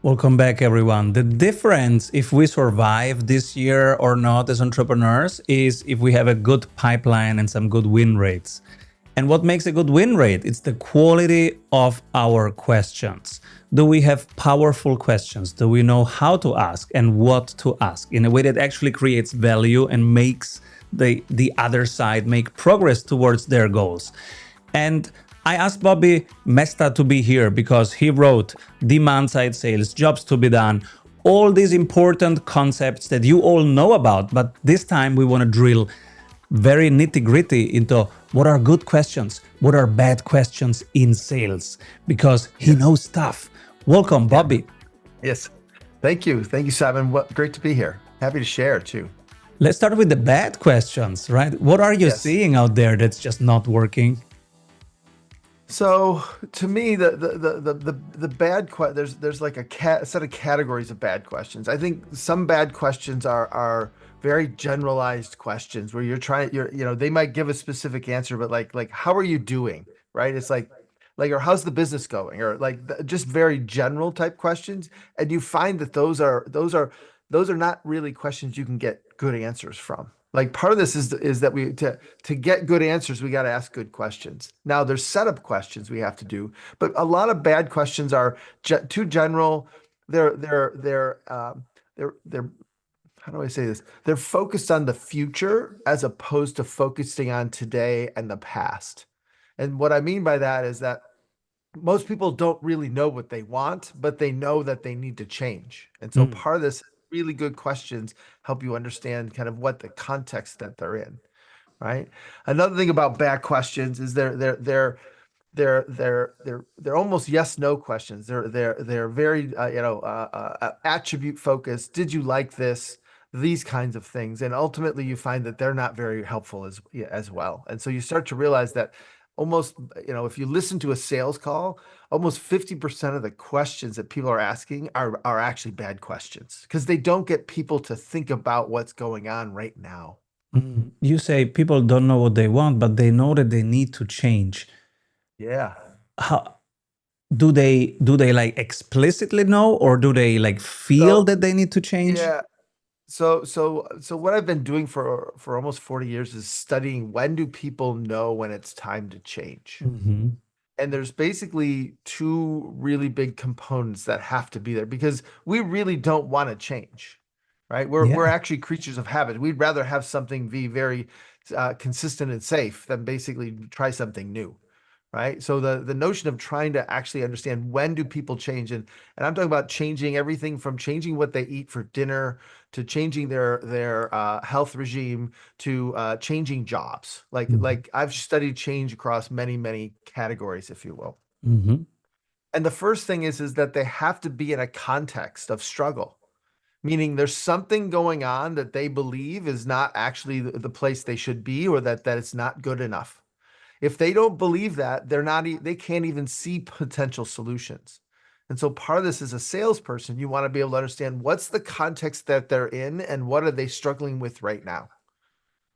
Welcome back, everyone. The difference if we survive this year or not as entrepreneurs is if we have a good pipeline and some good win rates. And what makes a good win rate? It's the quality of our questions. Do we have powerful questions? Do we know how to ask and what to ask in a way that actually creates value and makes the other side make progress towards their goals? And I asked Bobby Mesta to be here because he wrote Demand Side Sales, Jobs to be Done, all these important concepts that you all know about. But this time we want to drill very nitty gritty into what are good questions, what are bad questions in sales, because he Yes. knows stuff. Welcome, Yeah. Bobby. Yes. Thank you. Thank you, Simon. Great to be here. Happy to share too. Let's start with the bad questions, right? What are you Yes. seeing out there that's just not working? So to me, the bad there's like a set of categories of bad questions. I think some bad questions are very generalized questions where they might give a specific answer, but like how are you doing? Right? It's like or how's the business going? Or like just very general type questions. And you find that those are not really questions you can get good answers from. Like part of this is that to get good answers, we got to ask good questions. Now there's setup questions we have to do, but a lot of bad questions are too general. They're how do I say this? They're focused on the future as opposed to focusing on today and the past. And what I mean by that is that most people don't really know what they want, but they know that they need to change. And so Mm. part of this really good questions help you understand kind of what the context that they're in, right? Another thing about bad questions is they're almost yes no questions. They're very attribute focused. Did you like this? These kinds of things, and ultimately you find that they're not very helpful as well. And so you start to realize that almost if you listen to a sales call, almost 50% of the questions that people are asking are actually bad questions because they don't get people to think about what's going on right now. Mm. You say people don't know what they want, but they know that they need to change. Yeah. How do they like explicitly know, or do they like feel So that they need to change? yeah. So what I've been doing for almost 40 years is studying when do people know when it's time to change. Hmm. And there's basically two really big components that have to be there because we really don't want to change, right? We're Yeah. actually creatures of habit. We'd rather have something be very consistent and safe than basically try something new, right? So the notion of trying to actually understand when do people change, and I'm talking about changing everything from changing what they eat for dinner to changing their health regime to changing jobs. Like I've studied change across many categories, if you will. Mm-hmm. And the first thing is that they have to be in a context of struggle, meaning there's something going on that they believe is not actually the place they should be, or that it's not good enough. If they don't believe that, they can't even see potential solutions. And so part of this as a salesperson, you want to be able to understand what's the context that they're in and what are they struggling with right now,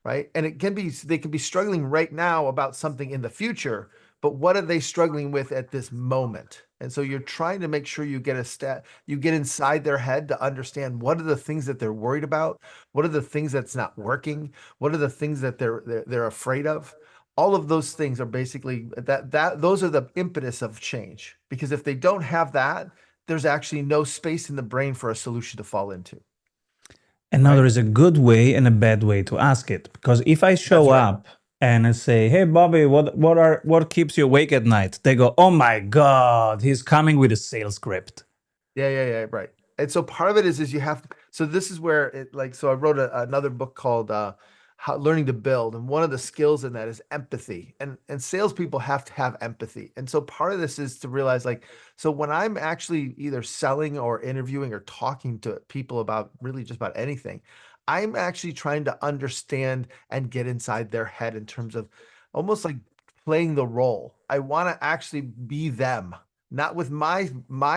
right? And they can be struggling right now about something in the future, but what are they struggling with at this moment? And so you're trying to make sure you get inside their head to understand what are the things that they're worried about, what are the things that's not working, what are the things that they're afraid of. All of those things are basically that those are the impetus of change. Because if they don't have that, there's actually no space in the brain for a solution to fall into, And now there right? is a good way and a bad way to ask it. Because if I That's show right. up and I say, "Hey, Bobby, what keeps you awake at night?" They go, "Oh my God, he's coming with a sales script." Yeah, right. And so part of it is you have so this is where it like so I wrote another book called How Learning to Build, and one of the skills in that is empathy. And salespeople have to have empathy. And so part of this is to realize like so when I'm actually either selling or interviewing or talking to people about really just about anything, I'm actually trying to understand and get inside their head in terms of almost like playing the role. I want to actually be them, not with my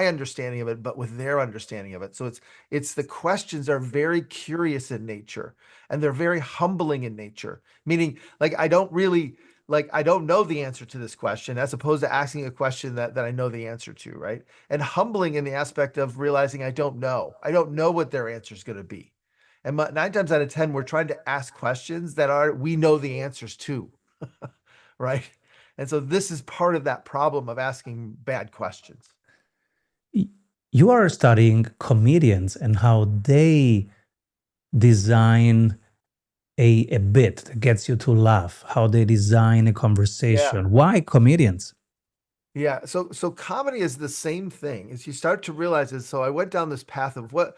understanding of it, but with their understanding of it. So it's the questions are very curious in nature and they're very humbling in nature, meaning like I don't really like I don't know the answer to this question, as opposed to asking a question that I know the answer to, right? And humbling in the aspect of realizing I don't know. I don't know what their answer is going to be. And 9 times out of 10, we're trying to ask questions that are we know the answers to, right? And so this is part of that problem of asking bad questions. You are studying comedians and how they design a bit that gets you to laugh, how they design a Yeah. conversation. Why comedians? Yeah, so comedy is the same thing as you start to realize it. So I went down this path of what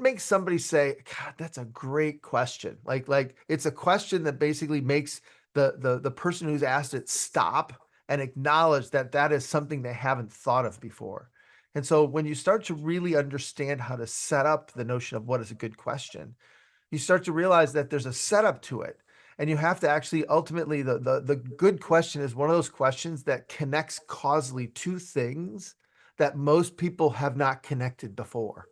makes somebody say, God, that's a great question. Like it's a question that basically makes the person who's asked it stop and acknowledge that that is something they haven't thought of before. And so when you start to really understand how to set up the notion of what is a good question, you start to realize that there's a setup to it. And you have to actually ultimately the good question is one of those questions that connects causally to things that most people have not connected before.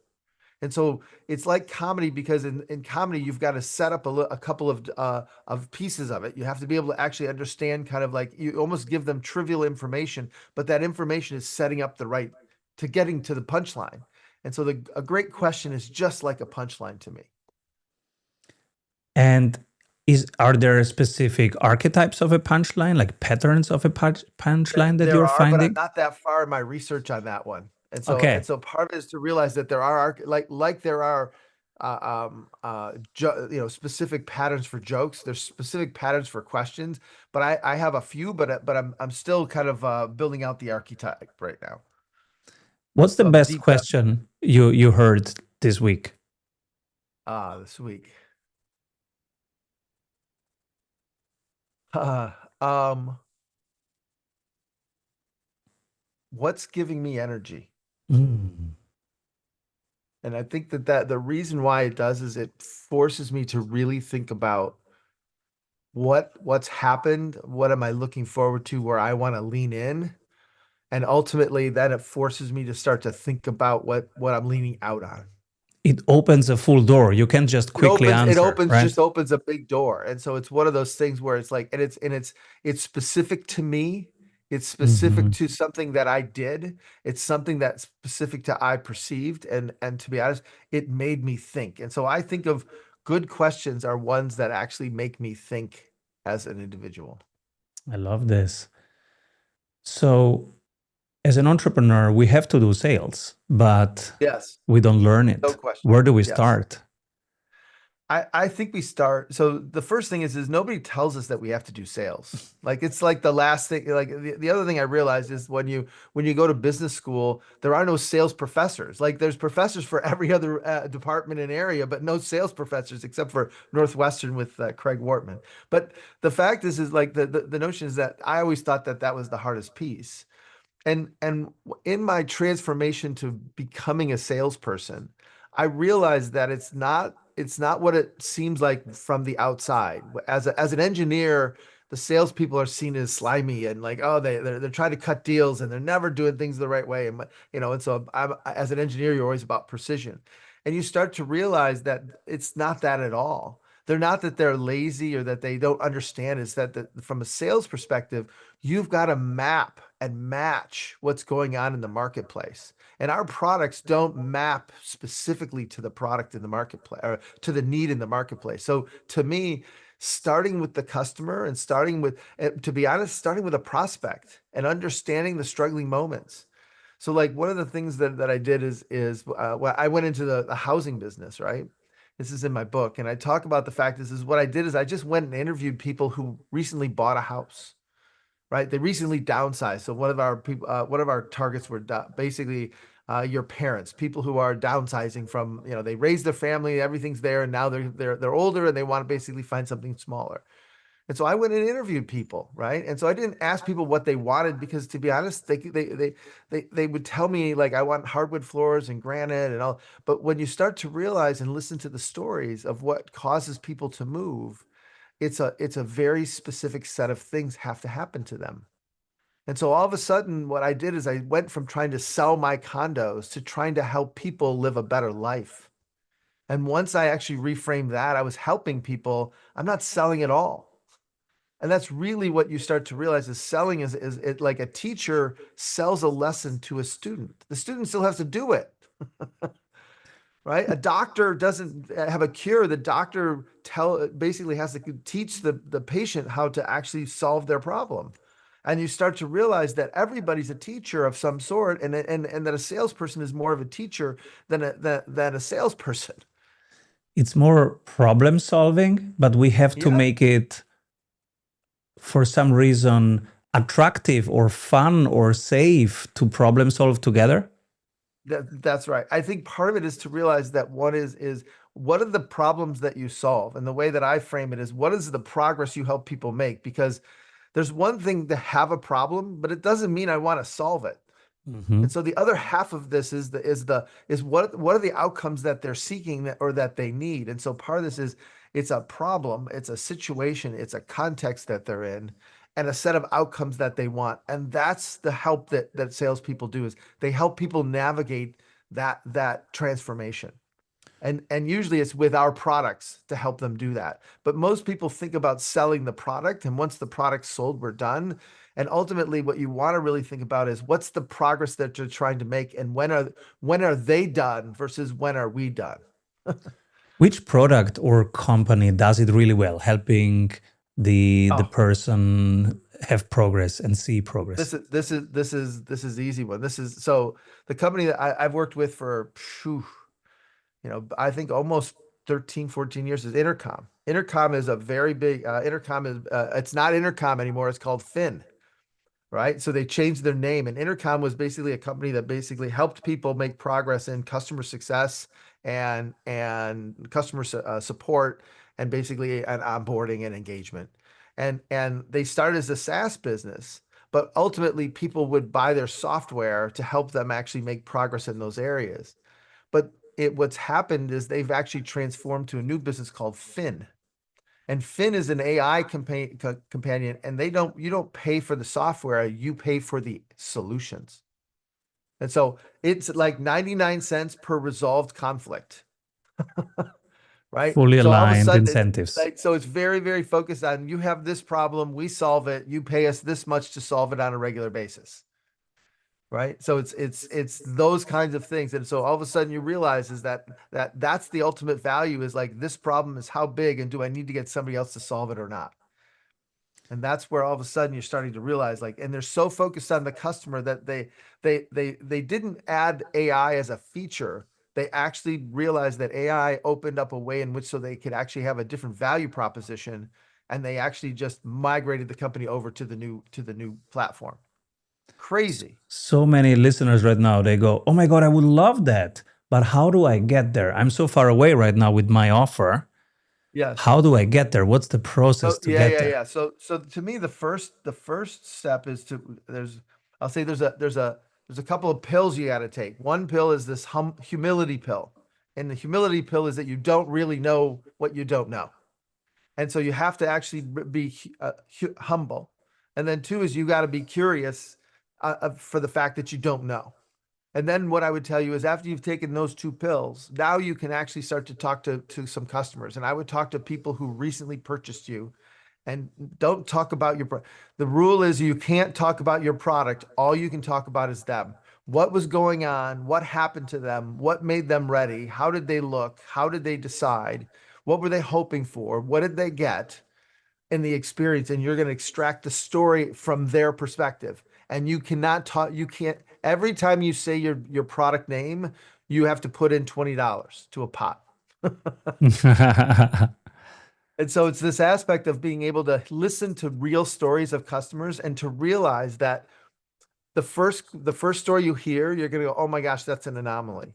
And so it's like comedy because in comedy you've got to set up a couple of pieces of it. You have to be able to actually understand kind of like you almost give them trivial information, but that information is setting up the right to getting to the punchline. And so a great question is just like a punchline to me. And are there specific archetypes of a punchline, like patterns of a punchline that There you're are, but I'm finding? not that far in my research on that one. And Okay. so part of it is to realize that there are like there are specific patterns for jokes. There's specific patterns for questions, but I have a few, but I'm still kind of building out the archetype right now. What's the So I'm best deep down question you heard this week? this week. Uh, um, what's giving me energy? Mm. And I think that the reason why it does is it forces me to really think about what's happened, what am I looking forward to where I want to lean in, and ultimately then it forces me to start to think about what I'm leaning out on. It opens a full door. You can just quickly It answer, opens right? just opens a big door. And so it's one of those things where it's like it's specific to me. It's specific Hmm. to something that I did. It's something that's specific to I perceived. And to be honest, it made me think. And so I think of good questions are ones that actually make me think as an individual. I love this. So, as an entrepreneur, we have to do sales, but Yes, we don't learn no it. question. Where do we Yes. start? I think we start. So the first thing is nobody tells us that we have to do sales. Like it's like the last thing. Like the other thing I realized is when you go to business school, there are no sales professors. Like there's professors for every other department and area, but no sales professors except for Northwestern with Craig Wortman. But the fact is like the notion is that I always thought that that was the hardest piece. And in my transformation to becoming a salesperson, I realized that it's not what it seems like from the outside. As an engineer, the salespeople are seen as slimy and like, oh, they're trying to cut deals and they're never doing things the right way. And so as an engineer, you're always about precision. And you start to realize that it's not that at all. They're not that they're lazy or that they don't understand. It's that from a sales perspective, you've got to map and match what's going on in the marketplace. And our products don't map specifically to the product in the marketplace or to the need in the marketplace. So to me, starting with the customer and to be honest, starting with a prospect and understanding the struggling moments. So like one of the things that I did well, I went into the housing business, right? This is in my book, and I talk about the fact is what I did is I just went and interviewed people who recently bought a house, right? They recently downsized. So one of our targets were basically your parents, people who are downsizing from, they raised their family, everything's there, and now they're older and they want to basically find something smaller. And so I went and interviewed people, right? And so I didn't ask people what they wanted because, to be honest, they would tell me like I want hardwood floors and granite and all. But when you start to realize and listen to the stories of what causes people to move, it's a very specific set of things have to happen to them. And so all of a sudden, what I did is I went from trying to sell my condos to trying to help people live a better life. And once I actually reframed that, I was helping people. I'm not selling at all. And that's really what you start to realize is selling is it like a teacher sells a lesson to a student. The student still has to do it, right? A doctor doesn't have a cure. The doctor basically has to teach the patient how to actually solve their problem. And you start to realize that everybody's a teacher of some sort, and that a salesperson is more of a teacher than a salesperson. It's more problem solving, but we have to Yeah. make it for some reason attractive or fun or safe to problem solve together. That's right. I think part of it is to realize that is what are the problems that you solve? And the way that I frame it is what is the progress you help people make? Because there's one thing to have a problem, but it doesn't mean I want to solve it. And Mhm. so the other half of this is what are the outcomes that they're seeking or that they need. And so part of this is it's a problem, it's a situation, it's a context that they're in, and a set of outcomes that they want. And that's the help that salespeople do is they help people navigate that transformation. And usually it's with our products to help them do that. But most people think about selling the product, and once the product's sold, we're done. And ultimately, what you want to really think about is what's the progress that you're trying to make, and when are they done versus when are we done? Which product or company does it really well, helping the Oh, person have progress and see progress? this is the easy one. This is so the company that I've worked with for I think almost 13, 14 years is Intercom. Intercom is a very big Intercom is it's not Intercom anymore, it's called Finn, right? So they changed their name, and Intercom was basically a company that basically helped people make progress in customer success and customer support and basically an onboarding and engagement. And they started as a SaaS business, but ultimately people would buy their software to help them actually make progress in those areas. But what's happened is they've actually transformed to a new business called Finn. And Finn is an AI companion, and you don't pay for the software, you pay for the solutions. And so it's like 99 cents per resolved conflict, right? Fully So all of a aligned sudden it's incentives. like, so it's very, very focused on you have this problem, we solve it, you pay us this much to solve it on a regular basis. Right. So it's those kinds of things. And so all of a sudden you realize is that's the ultimate value is like this problem is how big and do I need to get somebody else to solve it or not? And that's where all of a sudden you're starting to realize like, and they're so focused on the customer that they didn't add AI as a feature. They actually realized that AI opened up a way in which so they could actually have a different value proposition. And they actually just migrated the company over to the new platform. Crazy. So many listeners right now, they go, "Oh my God, I would love that. But how do I get there? I'm so far away right now with my offer. Yes. How do I get there? What's the So process to yeah, get yeah, there?" yeah. So to me, the first step is to I'll say there's a couple of pills you got to take. One pill is this humility pill, and the humility pill is that you don't really know what you don't know, and so you have to actually be humble. And then two is you got to be curious for the fact that you don't know. And then what I would tell you is after you've taken those two pills, now you can actually start to talk to some customers. And I would talk to people who recently purchased you and don't talk about the rule is you can't talk about your product. All you can talk about is them. What was going on? What happened to them? What made them ready? How did they look? How did they decide? What were they hoping for? What did they get in the experience? And you're going to extract the story from their perspective. And you cannot talk, you can't, every time you say your product name, you have to put in $20 to a pot. And so it's this aspect of being able to listen to real stories of customers and to realize that the first story you hear, you're going to go, "Oh my gosh, that's an anomaly."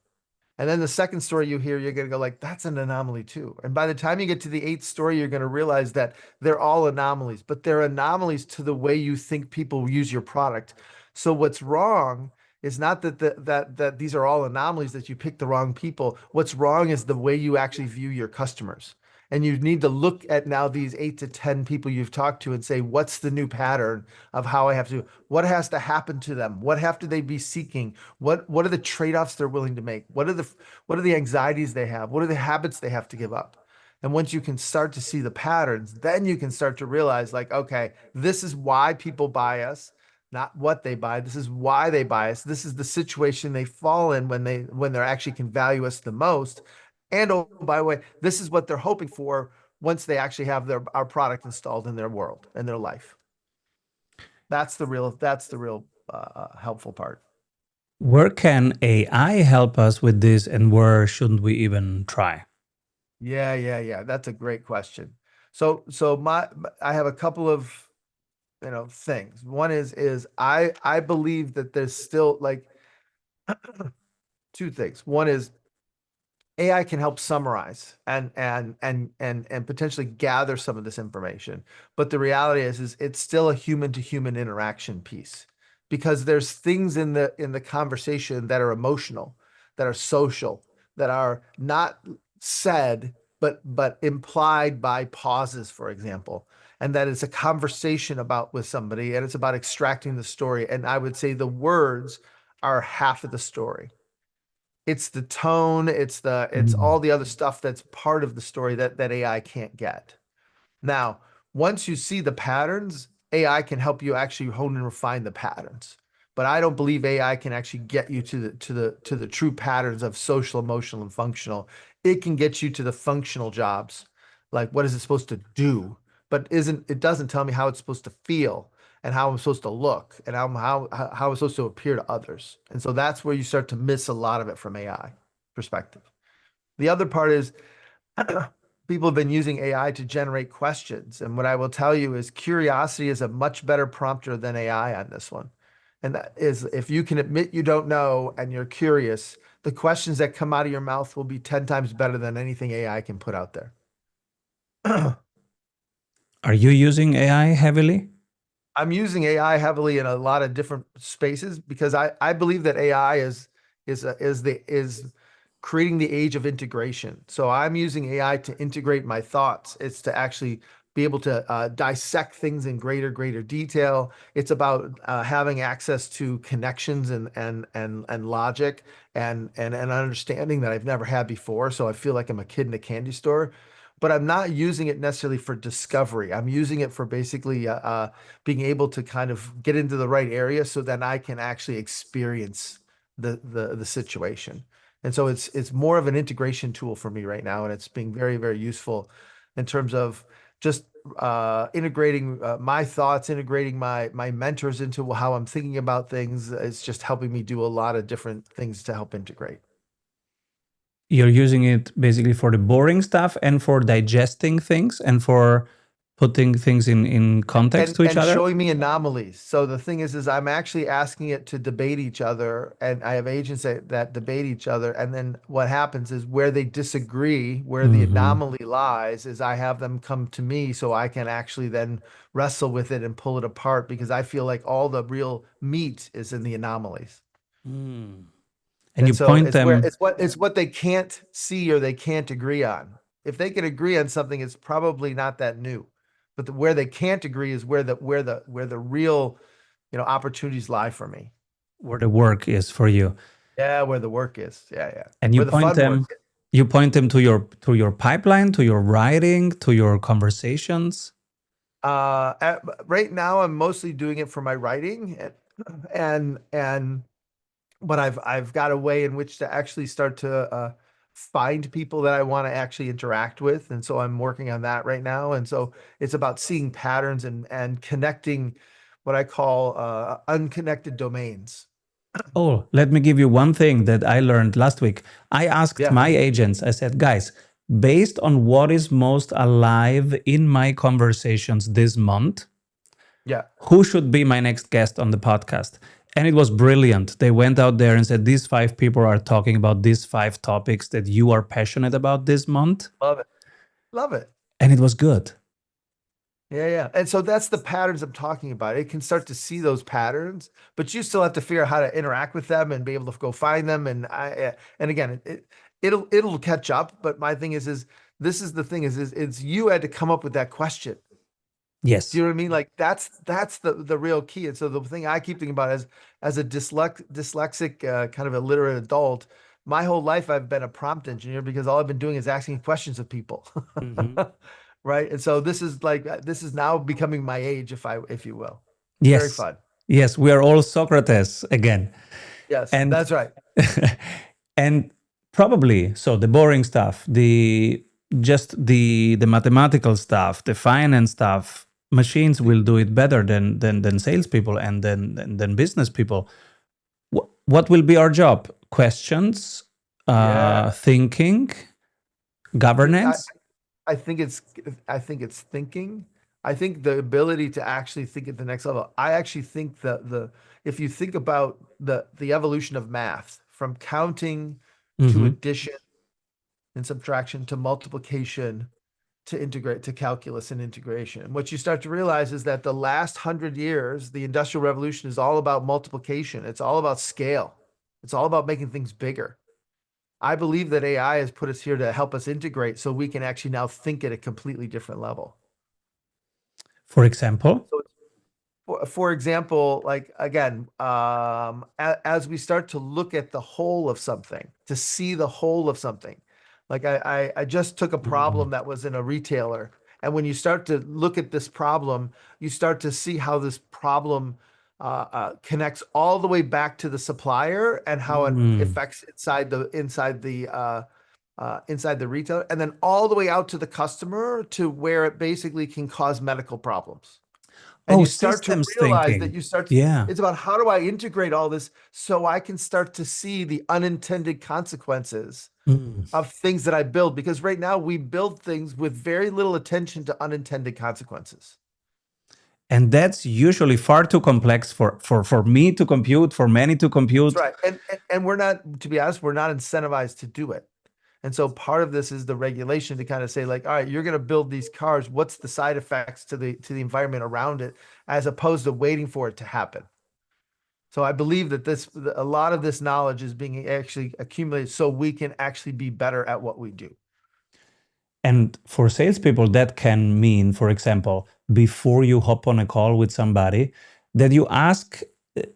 And then the second story you hear, you're going to go like, "That's an anomaly too." And by the time you get to the eighth story, you're going to realize that they're all anomalies, but they're anomalies to the way you think people use your product. So what's wrong is not that these are all anomalies that you pick the wrong people. What's wrong is the way you actually view your customers. And you need to look at now these 8 to 10 people you've talked to and say, what's the new pattern of how I have to, what has to happen to them? What have to they be seeking? What are the trade-offs they're willing to make? What are the anxieties they have? What are the habits they have to give up? And once you can start to see the patterns, then you can start to realize, like, okay, this is why people buy us, not what they buy. This is why they buy us. This is the situation they fall in when they're actually can value us the most. And oh, by the way, this is what they're hoping for once they actually have our product installed in their world and their life. That's the real helpful part. Where can AI help us with this, and where shouldn't we even try? Yeah. That's a great question. So I have a couple of things. One is I believe that there's still like two things. One is AI can help summarize and potentially gather some of this information. But the reality is it's still a human to human interaction piece because there's things in the conversation that are emotional, that are social, that are not said but implied by pauses, for example. And that it's a conversation about with somebody and it's about extracting the story. And I would say the words are half of the story. It's the tone, it's all Mm. the other stuff that's part of the story that AI can't get. Now, once you see the patterns, AI can help you actually hone and refine the patterns. But I don't believe AI can actually get you to the true patterns of social, emotional, and functional. It can get you to the functional jobs, like what is it supposed to do, but isn't it doesn't tell me how it's supposed to feel and how I'm supposed to look and how I'm supposed to appear to others. And so that's where you start to miss a lot of it from AI perspective. The other part is people have been using AI to generate questions. And what I will tell you is curiosity is a much better prompter than AI on this one. And that is if you can admit you don't know and you're curious, the questions that come out of your mouth will be 10 times better than anything AI can put out there. Are you using AI heavily? I'm using AI heavily in a lot of different spaces because I believe that AI is creating the age of integration. So I'm using AI to integrate my thoughts. It's to actually be able to dissect things in greater detail. It's about having access to connections and logic and understanding that I've never had before. So I feel like I'm a kid in a candy store. But I'm not using it necessarily for discovery. I'm using it for basically being able to kind of get into the right area so that I can actually experience the situation. And so it's more of an integration tool for me right now, and it's being very useful in terms of just integrating my thoughts, integrating my mentors into how I'm thinking about things. It's just helping me do a lot of different things to help integrate. You're using it basically for the boring stuff and for digesting things and for putting things in context and to each and other. showing me anomalies. So the thing is I'm actually asking it to debate each other, and I have agents that debate each other. And then what happens is where they disagree, where the Hmm. anomaly lies, is I have them come to me so I can actually then wrestle with it and pull it apart because I feel like all the real meat is in the anomalies. Mm. And you And so point it's where them. it's what they can't see or they can't agree on. If they can agree on something, it's probably not that new. But where they can't agree is where the real, opportunities lie for me. Where the work is for you, Yeah, where the work is. Yeah. and Where the fun work is. you point them to your pipeline, to your writing, to your conversations. Right now I'm mostly doing it for my writing and but I've got a way in which to actually start to find people that I want to actually interact with, and so I'm working on that right now. And so it's about seeing patterns and connecting what I call unconnected domains. Oh, let me give you one thing that I learned last week. I asked Yeah, my agents, I said, guys, based on what is most alive in my conversations this month, yeah, who should be my next guest on the podcast? And it was brilliant. They went out there and said, these five people are talking about these five topics that you are passionate about this month. love it, love it. And it was good. Yeah. And so that's the patterns I'm talking about. It can start to see those patterns, but you still have to figure out how to interact with them and be able to go find them. And again, it'll catch up. But my thing is this is the thing is it's you had to come up with that question. Do Yes. you know what I mean? Like that's the real key. And so the thing I keep thinking about as a dyslexic kind of illiterate adult, my whole life I've been a prompt engineer because all I've been doing is asking questions of people. Mhm. Right? And so this is like this is now becoming my age, if you will. It's very Yes. fun. Yes, we are all Socrates again. Yes, And that's right. and probably so the boring stuff, the just the mathematical stuff, the finance stuff, machines The- will do it better than salespeople and than business people. What will be our job? Questions, yeah. thinking, I, governance. I think it's thinking. I think the ability to actually think at the next level. I actually think that the if you think about the evolution of math from counting to Hmm. addition and subtraction to multiplication to integrate to calculus and integration. What you start to realize is that the last 100 years, the Industrial Revolution is all about multiplication. It's all about scale. It's all about making things bigger. I believe that AI has put us here to help us integrate so we can actually now think at a completely different level. For example. So for example, like again, as we start to look at the whole of something, to see the whole of something, like I just took a Mm. problem that was in a retailer, and when you start to look at this problem, you start to see how this problem connects all the way back to the supplier and how it Mm. affects inside the retailer, and then all the way out to the customer to where it basically can cause medical problems. And Oh, you start to systems realize that thinking. Yeah. it's about how do I integrate all this so I can start to see the unintended consequences Mm. of things that I build. Because right now we build things with very little attention to unintended consequences. And that's usually far too complex for me to compute, for many to That's compute. right. And we're not, to be honest, we're not incentivized to do it. And so part of this is the regulation to kind of say like, all right, you're going to build these cars. What's the side effects to the environment around it, as opposed to waiting for it to happen? So I believe that a lot of this knowledge is being actually accumulated so we can actually be better at what we do. And for salespeople, that can mean, for example, before you hop on a call with somebody, that you ask,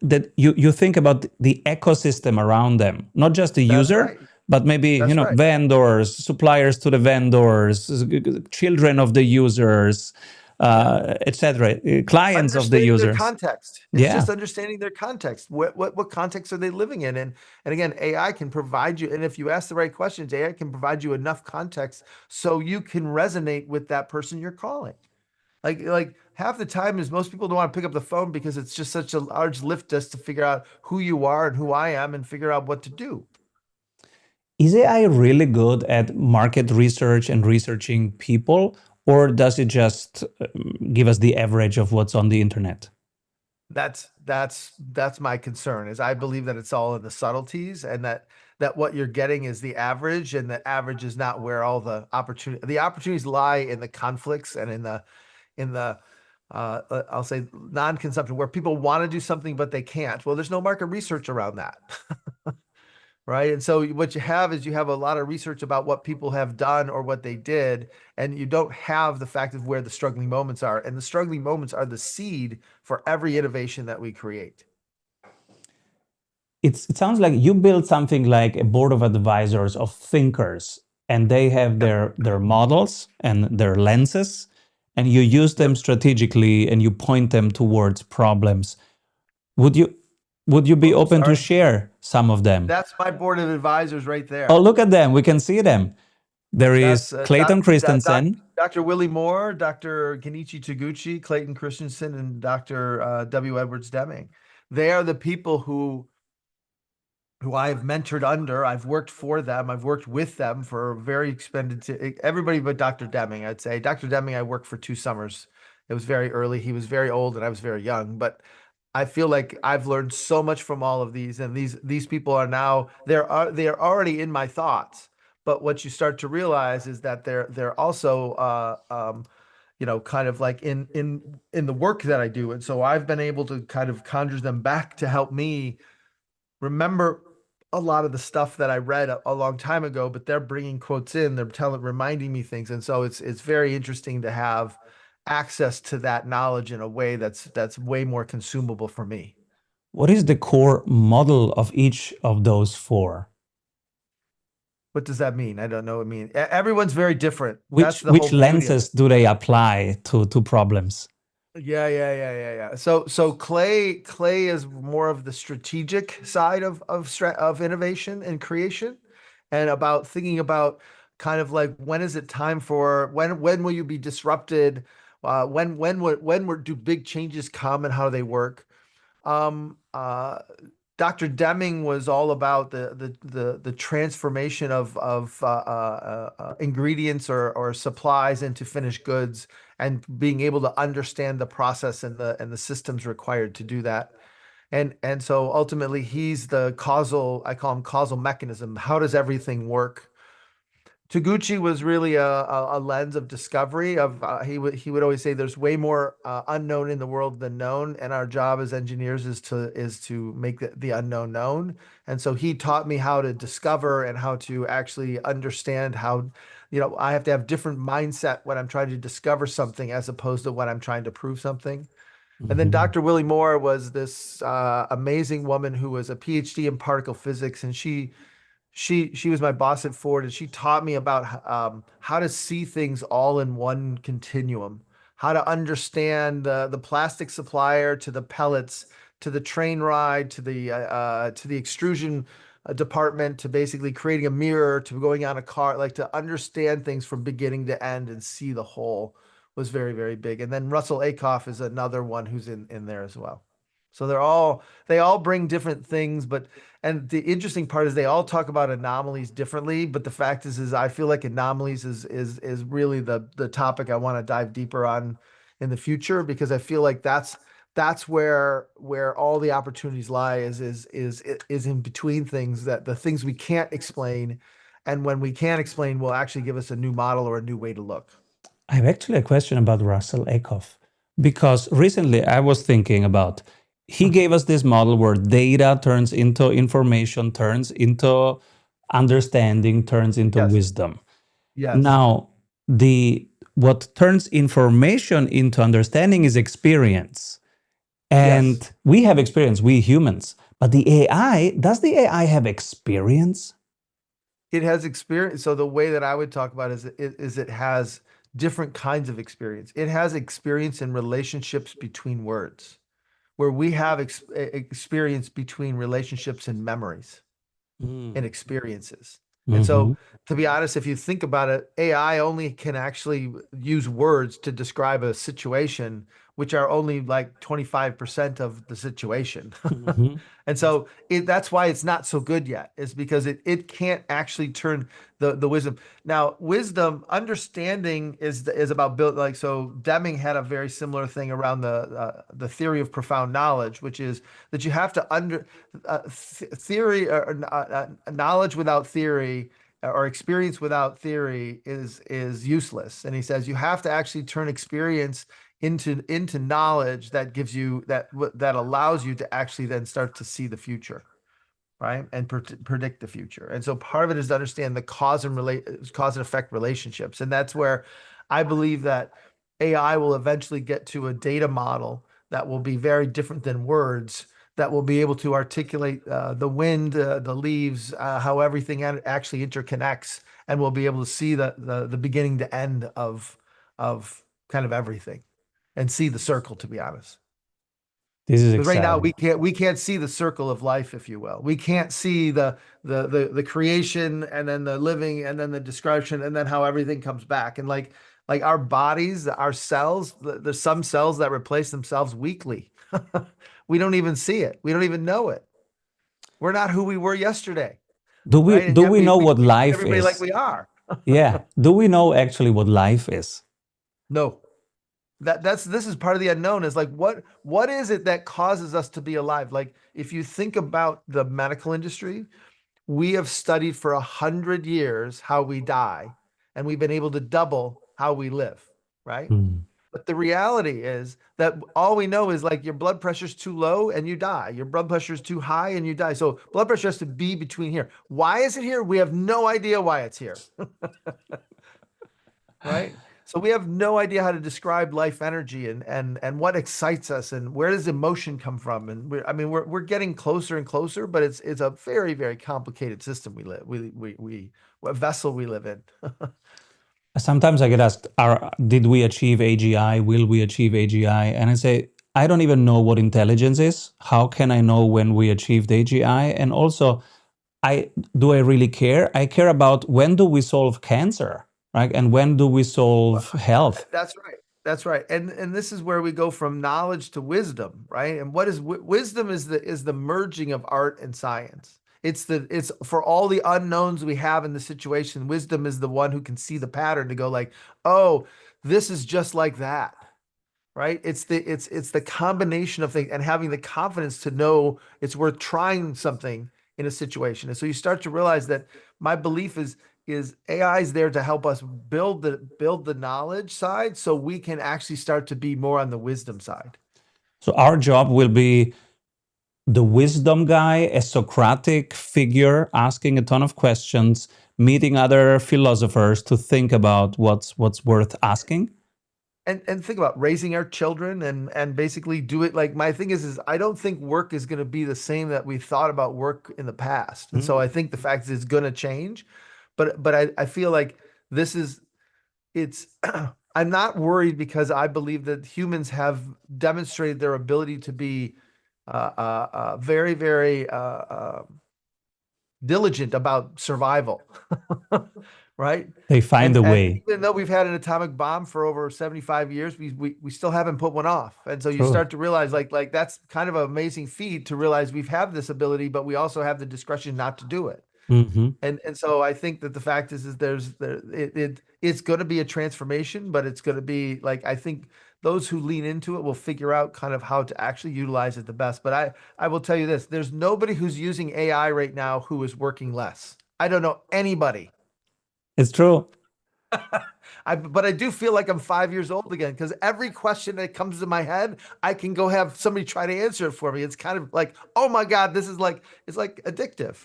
that you think about the ecosystem around them, not just the That's user, right. but maybe, That's right. vendors, suppliers to the vendors, children of the users, Yeah. etc., clients of the Understanding their users. context. It's Yeah. just understanding their context. What context are they living in? And again, AI can provide you, and if you ask the right questions, AI can provide you enough context so you can resonate with that person you're calling. Like half the time is most people don't want to pick up the phone because it's just such a large lift just to figure out who you are and who I am and figure out what to do. Is AI really good at market research and researching people, or does it just give us the average of what's on the internet? That's my concern is I believe that it's all in the subtleties and that what you're getting is the average and that average is not where all the opportunities lie in the conflicts and in the I'll say non-consumption where people want to do something but they can't. Well, there's no market research around that. Right. And so what you have is you have a lot of research about what people have done or what they did, and you don't have the fact of where the struggling moments are. And the struggling moments are the seed for every innovation that we create. It sounds like you build something like a board of advisors of thinkers, and they have Yep. their models and their lenses, and you use them Yep. strategically and you point them towards problems. Would you would you be Oh, open to sorry. share some of them? That's my board of advisors right Oh, there. look at them. We can see them. There That's is Clayton Christensen. Dr. Willie Moore, Dr. Kenichi Taguchi, Clayton Christensen, and Dr. W. Edwards Deming. They are the people who I have mentored under. I've worked for them. I've worked with them for very expended everybody but Dr. Deming, I'd say. Dr. Deming, I worked for 2 summers. It was very early. He was very old and I was very young, but I feel like I've learned so much from all of these, and these people are now they are already in my thoughts. But what you start to realize is that they're also kind of like in the work that I do, and so I've been able to kind of conjure them back to help me remember a lot of the stuff that I read a long time ago, but they're bringing quotes in, reminding me things. And so it's very interesting to have access to that knowledge in a way that's way more consumable for me. What is the core model of each of those four? What does that mean? I don't know what it means. Everyone's very different. That's the whole Which beauty of it. lenses do they apply to problems? Yeah. So Clay is more of the strategic side of innovation and creation, and about thinking about kind of like when is it time for when will you be disrupted? When do big changes come and how they work? Um, uh, Dr. Deming was all about the transformation of ingredients or supplies into finished goods and being able to understand the process and the systems required to do that. And so ultimately he's the causal, I call him causal mechanism. How does everything work? Taguchi was really a lens of discovery of he would always say there's way more unknown in the world than known, and our job as engineers is to make the unknown known. And so he taught me how to discover and how to actually understand how, I have to have different mindset when I'm trying to discover something as opposed to when I'm trying to prove something. And then Mhm. Dr. Willie Moore was this amazing woman who was a PhD in particle physics, and she was my boss at Ford, and she taught me about how to see things all in one continuum, how to understand the plastic supplier to the pellets to the train ride to the extrusion department to basically creating a mirror to going on a car, like to understand things from beginning to end and see the whole was very, very big. And then Russell Akoff is another one who's in there as well. So they all bring different things, but and the interesting part is they all talk about anomalies differently, but the fact is I feel like anomalies is really the topic I want to dive deeper on in the future because I feel like that's where all the opportunities lie is in between things that the things we can't explain, and when we can't explain will actually give us a new model or a new way to look. I have actually a question about Russell Akoff because recently I was thinking about he gave us this model where data turns into information, turns into understanding, turns into Yes. wisdom. Yes. Now, the what turns information into understanding is experience. Yes. And we have experience, we humans. But the AI, does the AI have experience? It has experience. So the way that I would talk about is it has different kinds of experience. It has experience in relationships between words, where we have experience between relationships and memories and Mm. experiences. And Hmm. so, to be honest, if you think about it, AI only can actually use words to describe a situation, which are only like 25% of the situation. Hmm. And so that's why it's not so good yet, is because it can't actually turn the wisdom. Now, wisdom, understanding is about build like so. Deming had a very similar thing around the theory of profound knowledge, which is that you have to theory or knowledge without theory or experience without theory is useless. And he says you have to actually turn experience into knowledge that gives you that allows you to actually then start to see the future, right? And predict the future. And so part of it is to understand the cause and effect relationships. And that's where I believe that AI will eventually get to a data model that will be very different than words, that will be able to articulate the wind, the leaves, how everything actually interconnects, and we'll be able to see the beginning to end of kind of everything and see the circle, to be honest. This is Because right now exciting. we can't see the circle of life, if you will. We can't see the creation and then the living and then the description and then how everything comes back. And like our bodies, our cells, there's some cells that replace themselves weekly. We don't even see it. We don't even know it. We're not who we were yesterday, Do we right? And do yet we we know we what treat life everybody like is? we are. Yeah. Do we know actually what life is? No. That's this is part of the unknown is like what is it that causes us to be alive? Like if you think about the medical industry, we have studied for 100 years how we die, and we've been able to double how we live, right? Mm. But the reality is that all we know is like your blood pressure's too low and you die. Your blood pressure is too high and you die. So blood pressure has to be between here. Why is it here? We have no idea why it's here, right? So we have no idea how to describe life energy and what excites us and where does emotion come from. And I mean, we're getting closer and closer, but it's a very, very complicated system we what vessel we live in. Sometimes I get asked, did we achieve AGI? Will we achieve AGI? And I say, I don't even know what intelligence is. How can I know when we achieved AGI? And also, I really care? I care about when do we solve cancer, right? And when do we solve health? That's right. That's right. And this is where we go from knowledge to wisdom, right? And what is wisdom is the merging of art and science. It's for all the unknowns we have in the situation, wisdom is the one who can see the pattern to go like, "Oh, this is just like that." Right? It's the combination of things and having the confidence to know it's worth trying something in a situation. And so you start to realize that my belief is AI is there to help us build the knowledge side so we can actually start to be more on the wisdom side. So our job will be the wisdom guy, a Socratic figure asking a ton of questions, meeting other philosophers to think about what's worth asking. And think about raising our children and basically do it like my thing is I don't think work is going to be the same that we thought about work in the past. And so I think the fact is it's going to change, but I feel like this is it's I'm not worried because I believe that humans have demonstrated their ability to be very, very diligent about survival, right? They find a And way. even though we've had an atomic bomb for over 75 years, we still haven't put one off. And so you True. start to realize like that's kind of an amazing feat to realize we've have this ability, but we also have the discretion not to do it. Hmm. And so I think that the fact is it's going to be a transformation, but it's going to be like I think those who lean into it will figure out kind of how to actually utilize it the best. But I will tell you this, there's nobody who's using AI right now who is working less. I don't know anybody. It's true. But I do feel like I'm 5 years old again because every question that comes to my head, I can go have somebody try to answer it for me. It's kind of like, oh my God, this is like it's like addictive.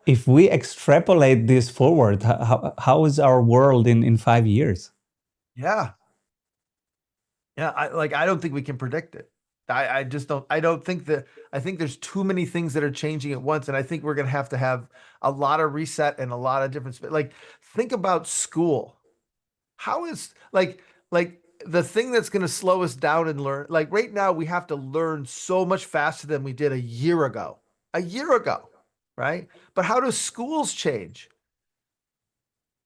If we extrapolate this forward, how is our world in 5 years? Yeah. Yeah, I don't think we can predict it. I just don't I don't think that I think there's too many things that are changing at once and I think we're going to have a lot of reset and a lot of different like think about school. How is like the thing that's going to slow us down and learn like right now we have to learn so much faster than we did a year ago. A year ago, right? But how do schools change?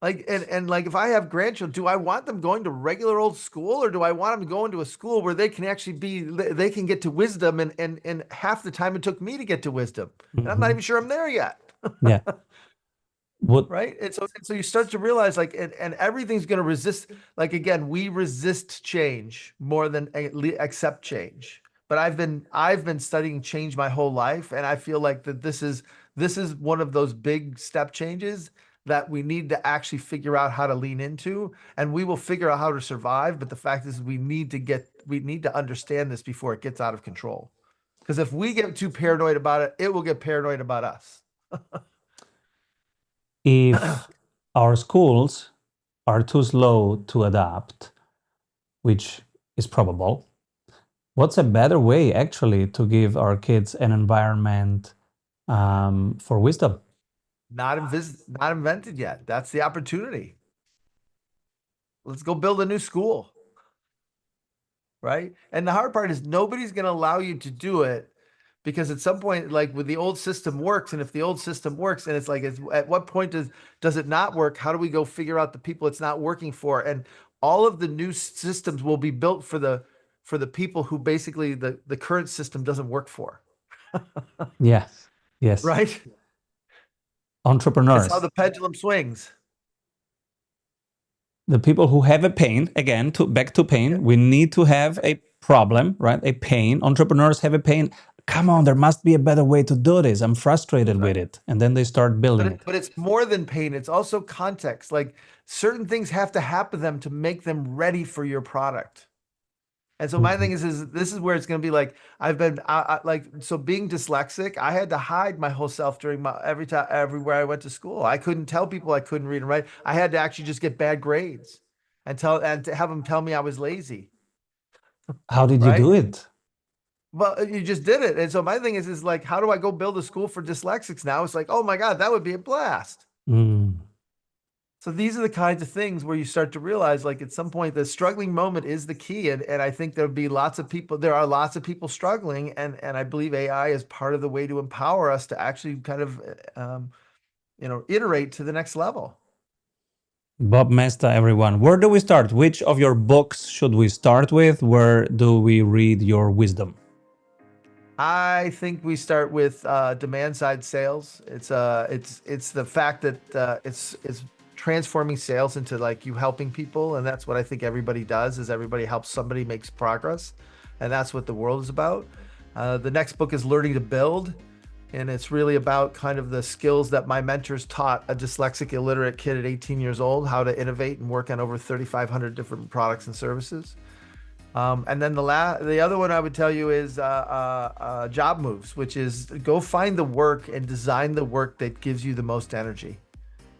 Like and like if I have grandchildren, do I want them going to regular old school or do I want them going to a school where they can actually be they can get to wisdom and half the time it took me to get to wisdom. And I'm not Hmm. even sure I'm there yet. Yeah. What Right? And so you start to realize like and everything's going to resist like again, we resist change more than accept change. But I've been studying change my whole life and I feel like that this is one of those big step changes that we need to actually figure out how to lean into and we will figure out how to survive, but the fact is we need to understand this before it gets out of control. Because if we get too paranoid about it, it will get paranoid about us. if our schools are too slow to adapt, which is probable, what's a better way actually to give our kids an environment for wisdom? Not invented yet. That's the opportunity. Let's go build a new school, right? And the hard part is nobody's going to allow you to do it because at some point, like with the old system works, and if the old system works, and it's like, at what point does it not work? How do we go figure out the people it's not working for? And all of the new systems will be built for the people who basically the current system doesn't work for, Yes. Yes. right? It's how Entrepreneurs, the pendulum swings. the people who have a pain, again, to back to Yeah. pain, we need to have a problem, right? A pain. Entrepreneurs have a pain. Come on, there must be a better way to do this. I'm That's frustrated with right. it. And then they start building it. But it's more than pain. It's also context. Like certain things have to happen to them to make them ready for your product. And so my Mhm. thing is this is where it's going to be like I've been like so being dyslexic, I had to hide my whole self during my every time everywhere I went to school. I couldn't tell people I couldn't read and write. I had to actually just get bad grades. and to have them tell me I was lazy, How did you right? do it? Well, you just did it. And so my thing is like, how do I go build a school for dyslexics now? It's like, oh my God, that would be a blast. Mm. So these are the kinds of things where you start to realize, like, at some point, the struggling moment is the key. And I think there'll be lots of people, there are lots of people struggling. And I believe AI is part of the way to empower us to actually kind of, iterate to the next level. Bob Mesta, everyone. Where do we start? Which of your books should we start with? Where do we read your wisdom? I think we start with demand side sales. It's the fact that it's transforming sales into like you helping people, and that's what I think everybody does. Is everybody helps somebody makes progress, and that's what the world is about. The next book is Learning to Build, and it's really about kind of the skills that my mentors taught a dyslexic, illiterate kid at 18 years old how to innovate and work on over 3,500 different products and services. And then the other one I would tell you is job moves, which is go find the work and design the work that gives you the most energy,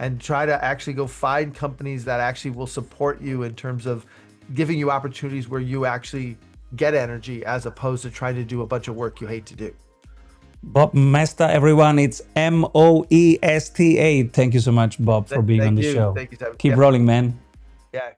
and try to actually go find companies that actually will support you in terms of giving you opportunities where you actually get energy as opposed to trying to do a bunch of work you hate to do. Bob Mesta, everyone. It's Moesta. Thank you so much, Bob, for being on Thank the you. show. Thank you, Severino. Keep Yep. rolling, man. Yeah.